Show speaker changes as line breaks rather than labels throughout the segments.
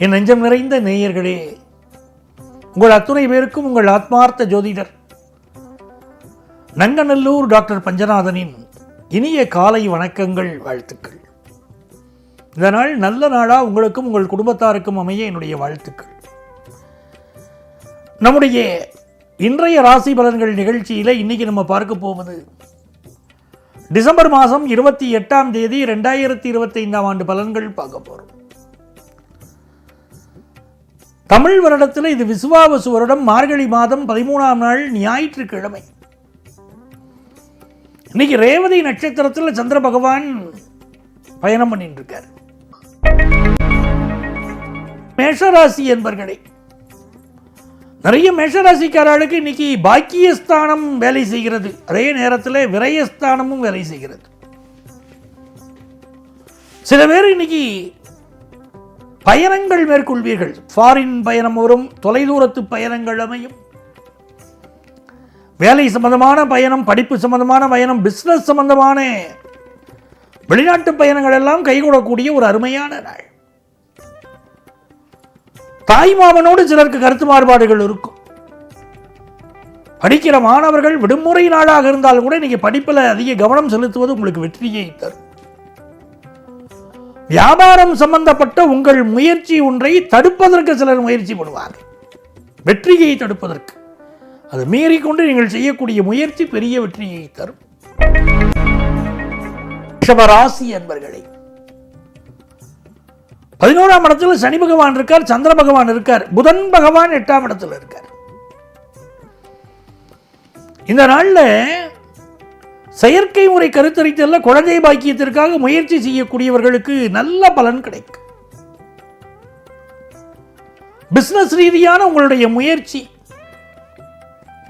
என் நெஞ்சம் நிறைந்த நேயர்களே, உங்கள் அத்துணை பேருக்கும் உங்கள் ஆத்மார்த்த ஜோதிடர் நங்கநல்லூர் டாக்டர் பஞ்சநாதனின் இனிய காலை வணக்கங்கள், வாழ்த்துக்கள். இந்த நாள் நல்ல நாளா உங்களுக்கும் உங்கள் குடும்பத்தாருக்கும் அமைய என்னுடைய வாழ்த்துக்கள். நம்முடைய இன்றைய ராசி பலன்கள் நிகழ்ச்சியில் இன்னைக்கு நம்ம பார்க்க போவது டிசம்பர் மாதம் 28ஆம் தேதி 2025ஆம் ஆண்டு பலன்கள் பார்க்க போறோம். தமிழ் வருடத்தில் இது விசுவாவசு வருடம், மார்கழி மாதம் 13ஆம் நாள், ஞாயிற்றுக்கிழமை. இன்னைக்கு ரேவதி நட்சத்திரத்தில் சந்திர பகவான் பயணம் பண்ணிட்டு இருக்கார். மேஷராசி என்பர்களே, நிறைய மேஷராசிக்காரர்களுக்கு இன்னைக்கு பாக்கியஸ்தானம் வேலை செய்கிறது, அதே நேரத்தில் விரயஸ்தானமும் வேலை செய்கிறது. சில பேர் இன்னைக்கு பயணங்கள் மேற்கொள்வீர்கள். ஃபாரின் பயணம் வரும், தொலைதூரத்து பயணங்கள் அமையும். வேலை சம்பந்தமான பயணம், படிப்பு சம்பந்தமான பயணம், பிசினஸ் சம்பந்தமான வெளிநாட்டு பயணங்கள் எல்லாம் கைகூடக்கூடிய ஒரு அருமையான நாள். தாய்மாமனோடு சிலருக்கு கருத்து மாறுபாடுகள் இருக்கும். படிக்கிற மாணவர்கள் விடுமுறை நாளாக இருந்தால் கூட இன்னைக்கு படிப்பில் அதிக கவனம் செலுத்துவது உங்களுக்கு வெற்றியை தரும். வியாபாரம் சம்பந்தப்பட்ட உங்கள் முயற்சி ஒன்றை தடுப்பதற்கு சிலர் முயற்சி பண்ணுவாங்க, வெற்றியை தடுப்பதற்கு. அதை மீறிக்கொண்டு நீங்கள் செய்யக்கூடிய முயற்சி பெரிய வெற்றியை தரும். ரிஷபராசி என்பர்களே, 11ஆம் இடத்துல சனி பகவான் இருக்கார், சந்திர பகவான் இருக்கார், புதன் பகவான் 8ஆம் இடத்துல இருக்கார். இந்த நாள்ல செயற்கை முறை கருத்தரித்தல்ல குழந்தை பாக்கியத்திற்காக முயற்சி செய்யக்கூடியவர்களுக்கு நல்ல பலன் கிடைக்கும். பிசினஸ் ரீதியான உங்களுடைய முயற்சி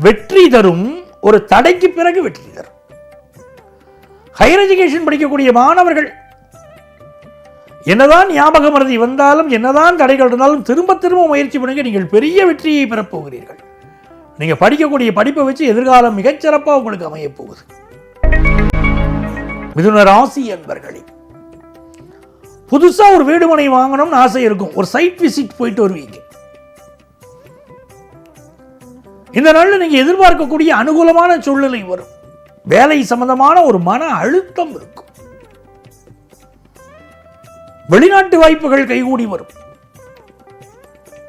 வெற்றி தரும், ஒரு தடைக்கு பிறகு வெற்றி தரும். ஹையர் எஜுகேஷன் படிக்கக்கூடிய மாணவர்கள் என்னதான் ஞாபக மறதி வந்தாலும், என்னதான் தடைகள் இருந்தாலும் திரும்ப திரும்ப முயற்சி பண்ணுங்க, நீங்கள் பெரிய வெற்றியை பெறப்போகிறீர்கள். நீங்க படிக்கக்கூடிய படிப்பை வச்சு எதிர்காலம் மிகச்சிறப்பாக உங்களுக்கு அமைய போகுது. மிதுன ராசி என்பர்களே, புதுசா ஒரு வீடுமனை வாங்கணும்னு ஆசை இருக்கும், ஒரு சைட் விசிட் போயிட்டு வருவீங்க. இந்த நாளில் நீங்க எதிர்பார்க்கக்கூடிய அனுகூலமான சூழ்நிலை வரும். வேலை சம்பந்தமான ஒரு மன அழுத்தம் இருக்கும். வெளிநாட்டு வாய்ப்புகள் கைகூடி வரும்.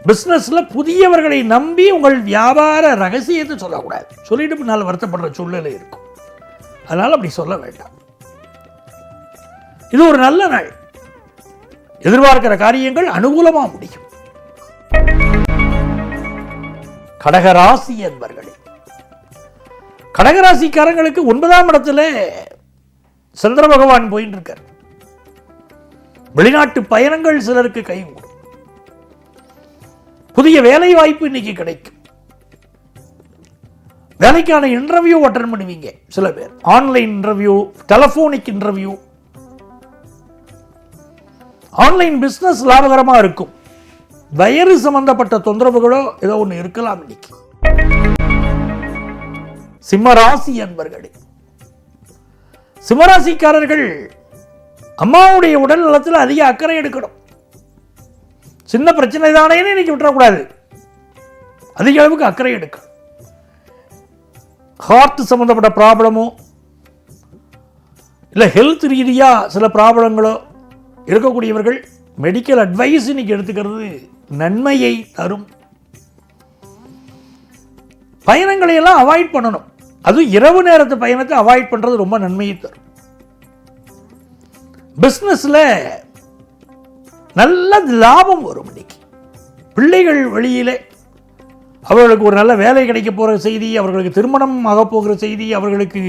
பிசினஸ்ல புதியவர்களை நம்பி உங்கள் வியாபார ரகசியத்தை சொல்லக்கூடாது, சொல்லிட்டு பின்னால் வருத்தப்படுற சூழ்நிலை இருக்கும். அதனால அப்படி சொல்ல வேண்டாம். இது ஒரு நல்ல நாள். எதிர்பார்க்கிற காரியங்கள் அனுகூலமா முடியும். கடகராசி என்பர்களே, கடகராசிக்காரங்களுக்கு 9ஆம் இடத்துல சந்திர பகவான் போயிட்டு இருக்கார். வெளிநாட்டு பயணங்கள் சிலருக்கு கைகூடும். புதிய வேலை வாய்ப்பு இன்னைக்கு கிடைக்கும். வேலைக்கான இன்டர்வியூ அட்டெண்ட் பண்ணுவீங்க. சில பேர் online interview, telephonic interview. Online business லாபகரமா இருக்கும். வயிறு சம்பந்தப்பட்ட தொந்தரவுகளோ ஏதோ ஒன்று இருக்கலாம் இன்னைக்கு. சிம்மராசி என்பர்களே, சிம்மராசிக்காரர்கள் அம்மாவுடைய உடல் நலத்தில் அதிக அக்கறை எடுக்கணும். சின்ன பிரச்சனை தானே இன்னைக்கு விட்டுறக்கூடாது, அதிக அளவுக்கு அக்கறை எடுக்கணும். ஹார்ட் சம்பந்தப்பட்ட ப்ராப்ளமோ இல்லை ஹெல்த் ரீதியா சில ப்ராப்ளங்களோ இருக்கக்கூடியவர்கள் மெடிக்கல் அட்வைஸ் இன்னைக்கு எடுத்துக்கிறது நன்மையை தரும். பயணங்களை எல்லாம் அவாய்ட் பண்ணணும். அதுவும் இரவு நேரத்து பயணத்தை அவாய்ட் பண்றது ரொம்ப நன்மையை தரும். பிசினஸ்ல நல்ல லாபம் வரும். இன்னைக்கு பிள்ளைகள் வழியிலே அவர்களுக்கு ஒரு நல்ல வேலை கிடைக்க போகிற செய்தி, அவர்களுக்கு திருமணம் ஆக போகிற செய்தி, அவர்களுக்கு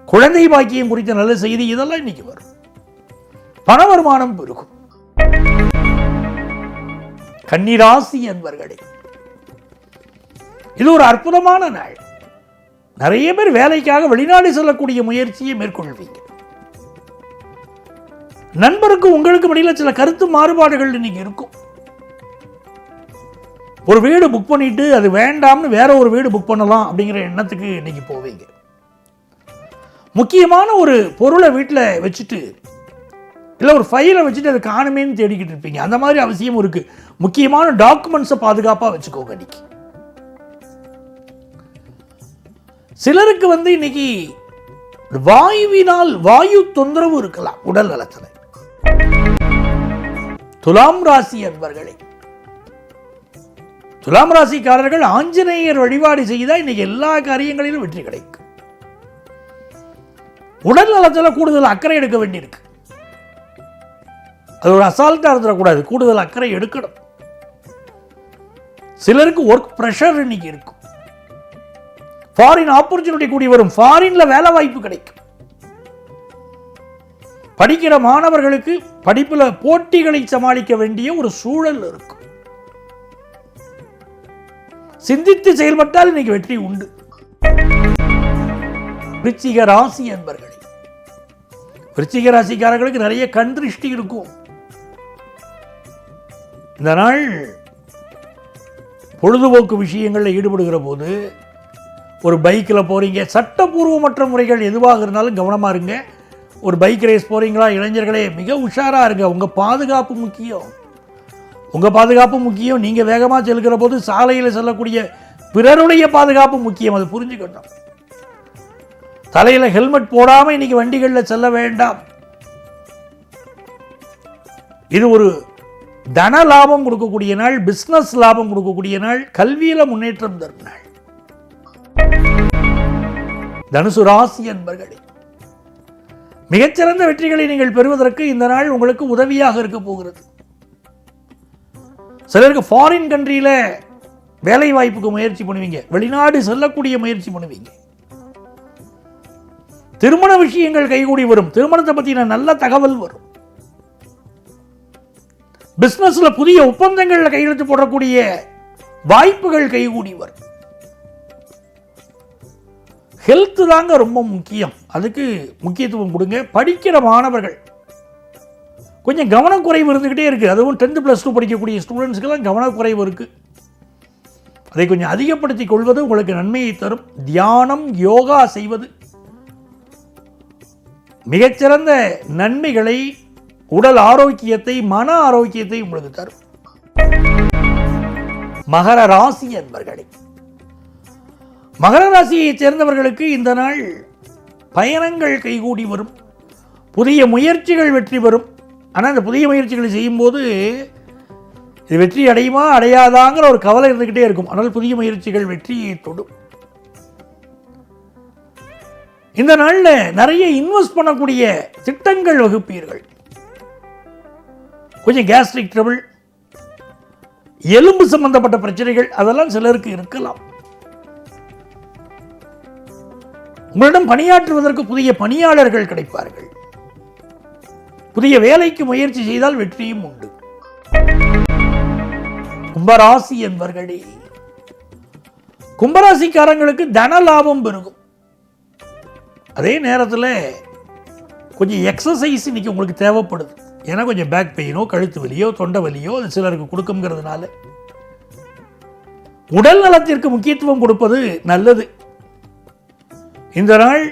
குழந்தை பாக்கியம் குறித்த நல்ல செய்தி, இதெல்லாம் இன்னைக்கு வரும். பண வருமானம் பெருகும். கன்னிராசி என்பர்களே, இது ஒரு அற்புதமான நாள். நிறைய பேர் வேலைக்காக வெளிநாடு செல்லக்கூடிய முயற்சியை மேற்கொள்வீங்க. நண்பருக்கு உங்களுக்கு இடையில சில கருத்து மாறுபாடுகள் இன்னைக்கு இருக்கும். ஒரு வீடு புக் பண்ணிட்டு அது வேண்டாம்னு வேற ஒரு வீடு புக் பண்ணலாம் அப்படிங்கிற எண்ணத்துக்கு இன்னைக்கு போவீங்க. முக்கியமான ஒரு பொருளை வீட்டில் வச்சுட்டு இல்லை ஒரு ஃபைலை வச்சுட்டு அதை காணுமேன்னு தேடிக்கிட்டு இருப்பீங்க. அந்த மாதிரி அவசியமும் இருக்குது. முக்கியமான டாக்குமெண்ட்ஸை பாதுகாப்பாக வச்சுக்கோங்க. இன்னைக்கு சிலருக்கு இன்னைக்கு வாயுவினால் வாயு தொந்தரவு இருக்கலாம் உடல் நலத்தில். துலாம் ராசி அன்பர்களே, துலாம் ராசிக்காரர்கள் ஆஞ்சநேயர் வழிபாடு செய்தால் இன்னைக்கு எல்லா காரியங்களிலும் வெற்றி கிடைக்கும். உடல் நலத்தில் கூடுதல் அக்கறை எடுக்க வேண்டியிருக்கு. அது ஒரு அசால்ட்டாக இருந்துடக்கூடாது, கூடுதல் அக்கறை எடுக்கணும். சிலருக்கு ஒர்க் ப்ரெஷர் இன்னைக்கு இருக்கும். ஃபாரின் ஆப்பர்ச்சுனிட்டி கூடி வரும். ஃபாரின்ல வேலை வாய்ப்பு கிடைக்கும். படிக்கிற மாணவர்களுக்கு படிப்புல போட்டிகளை சமாளிக்க வேண்டிய ஒரு சூழல் இருக்கும். சிந்தித்து செயல்பட்டால் இன்னைக்கு வெற்றி உண்டு. விருச்சிக ராசி அன்பர்களே, விருச்சிக ராசிக்காரர்களுக்கு நிறைய கண் திருஷ்டி இருக்கும். இந்த நாள் பொழுதுபோக்கு விஷயங்களில் ஈடுபடுகிற போது ஒரு பைக்கில் போகிறீங்க, சட்டப்பூர்வமற்ற முறைகள் எதுவாக இருந்தாலும் கவனமாக இருங்க. ஒரு பைக் ரேஸ் போகிறீங்களா, இளைஞர்களே மிக உஷாராக இருங்க. உங்கள் பாதுகாப்பு முக்கியம். உங்கள் பாதுகாப்பு முக்கியம். நீங்கள் வேகமாக செல்கிற போது சாலையில் செல்லக்கூடிய பிறருடைய பாதுகாப்பு முக்கியம். அது புரிஞ்சுக்கணும். தலையில் ஹெல்மெட் போடாமல் இன்னைக்கு வண்டிகளில் செல்ல வேண்டாம். இது ஒரு தன லாபம் கொடுக்கக்கூடிய நாள், பிஸ்னஸ் லாபம் கொடுக்கக்கூடிய நாள், கல்வியில் முன்னேற்றம் தரும் நாள். தனுசு ராசி அன்பர்களே, மிகச்சிறந்த வெற்றிகளை நீங்கள் பெறுவதற்கு இந்த நாள் உங்களுக்கு உதவியாக இருக்க போகிறது. சிலருக்கு ஃபாரின் கண்ட்ரியில் வேலை வாய்ப்புக்கு முயற்சி பண்ணுவீங்க, வெளிநாடு செல்லக்கூடிய முயற்சி பண்ணுவீங்க. திருமண விஷயங்கள் கைகூடி வரும். திருமணத்தை பற்றின நல்ல தகவல் வரும். பிசினஸ்ல புதிய ஒப்பந்தங்களில் கையெழுத்து போடக்கூடிய வாய்ப்புகள் கைகூடி வரும். ஹெல்த் தாங்க ரொம்ப முக்கியம். அதுக்கு முக்கியத்துவம் கொடுங்க. படிக்கிற மாணவர்கள் கொஞ்சம் கவனக்குறைவு இருந்துக்கிட்டே இருக்குது. அதுவும் 10th +2 படிக்கக்கூடிய ஸ்டூடெண்ட்ஸ்க்கெல்லாம் கவனக்குறைவு இருக்குது. அதை கொஞ்சம் அதிகப்படுத்தி கொள்வது உங்களுக்கு நன்மையை தரும். தியானம், யோகா செய்வது மிகச்சிறந்த நன்மைகளை, உடல் ஆரோக்கியத்தை, மன ஆரோக்கியத்தை உங்களுக்கு தரும். மகர ராசி அன்பர்களே, மகர ராசியை சேர்ந்தவர்களுக்கு இந்த நாள் பயணங்கள் கைகூடி வரும். புதிய முயற்சிகள் வெற்றி பெறும். ஆனால் அந்த புதிய முயற்சிகளை செய்யும்போது இது வெற்றி அடையுமா அடையாதாங்கிற ஒரு கவலை இருந்துக்கிட்டே இருக்கும். ஆனால் புதிய முயற்சிகள் வெற்றியை தொடும். இந்த நாளில் நிறைய இன்வெஸ்ட் பண்ணக்கூடிய திட்டங்கள் வகுப்பீர்கள். கொஞ்சம் கேஸ்ட்ரிக் ட்ரபிள், எலும்பு சம்பந்தப்பட்ட பிரச்சனைகள் அதெல்லாம் சிலருக்கு இருக்கலாம். உங்களிடம் பணியாற்றுவதற்கு புதிய பணியாளர்கள் கிடைப்பார்கள். புதிய வேலைக்கு முயற்சி செய்தால் வெற்றியும் உண்டு. கும்பராசி என்பர்களே, கும்பராசிக்காரங்களுக்கு தன லாபம் பெருகும். அதே நேரத்தில் கொஞ்சம் எக்ஸசைஸ் இன்னைக்கு உங்களுக்கு தேவைப்படுது. ஏன்னா கொஞ்சம் பேக் பெயினோ, கழுத்து வலியோ, தொண்டை வலியோ அது சிலருக்கு கொடுக்குங்கிறதுனால உடல் நலத்திற்கு முக்கியத்துவம் கொடுப்பது நல்லது. இந்த நாள்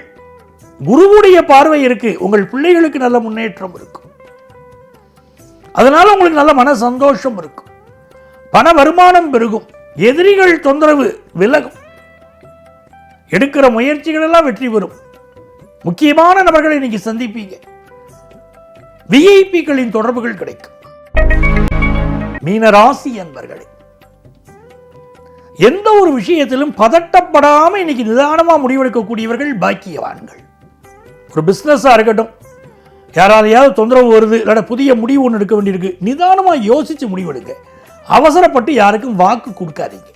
குருவுடைய பார்வை இருக்கு. உங்கள் பிள்ளைகளுக்கு நல்ல முன்னேற்றம் இருக்கும். அதனால உங்களுக்கு நல்ல மன சந்தோஷம் இருக்கும். பண வருமானம் பெருகும். எதிரிகள் தொந்தரவு விலகும். எடுக்கிற முயற்சிகள் எல்லாம் வெற்றி பெறும். முக்கியமான நபர்களை இன்னைக்கு சந்திப்பீங்க. விஐபிகளின் தொடர்புகள் கிடைக்கும். மீனராசி அன்பர்களே, எந்த ஒரு விஷயத்திலும் பதட்டப்படாம இன்னைக்கு நிதானமா முடிவெடுக்கக்கூடியவர்கள் பாக்கியவான்கள். ஒரு பிசினஸா இருக்கட்டும், யாராலையாவது தொந்தரவு வருது, இல்லாட்ட புதிய முடிவு ஒன்று எடுக்க வேண்டியிருக்கு, நிதானமா யோசிச்சு முடிவெடுங்க. அவசரப்பட்டு யாருக்கும் வாக்கு கொடுக்காதீங்க.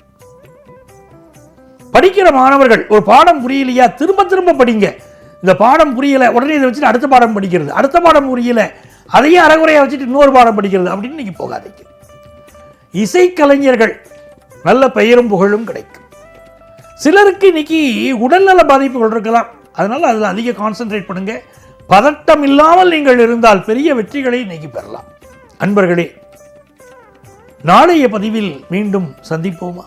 படிக்கிற மாணவர்கள் ஒரு பாடம் புரியலையா, திரும்ப திரும்ப படிங்க. இந்த பாடம் புரியல உடனே இதை வச்சுட்டு அடுத்த பாடம் படிக்கிறது, அடுத்த பாடம் புரியல அதையே அரைகுறையா வச்சுட்டு இன்னொரு பாடம் படிக்கிறது அப்படின்னு நீங்க போகாதீங்க. இசைக்கலைஞர்கள் நல்ல பெயரும் புகழும் கிடைக்கும். சிலருக்கு இன்னைக்கு உடல்நல பாதிப்புகள் இருக்கலாம். அதனால அதில் அதிக கான்சென்ட்ரேட் பண்ணுங்க. பதட்டம் இல்லாமல் நீங்கள் இருந்தால் பெரிய வெற்றிகளை இன்னைக்கு பெறலாம். அன்பர்களே, நாளைய பதிவில் மீண்டும் சந்திப்போமா?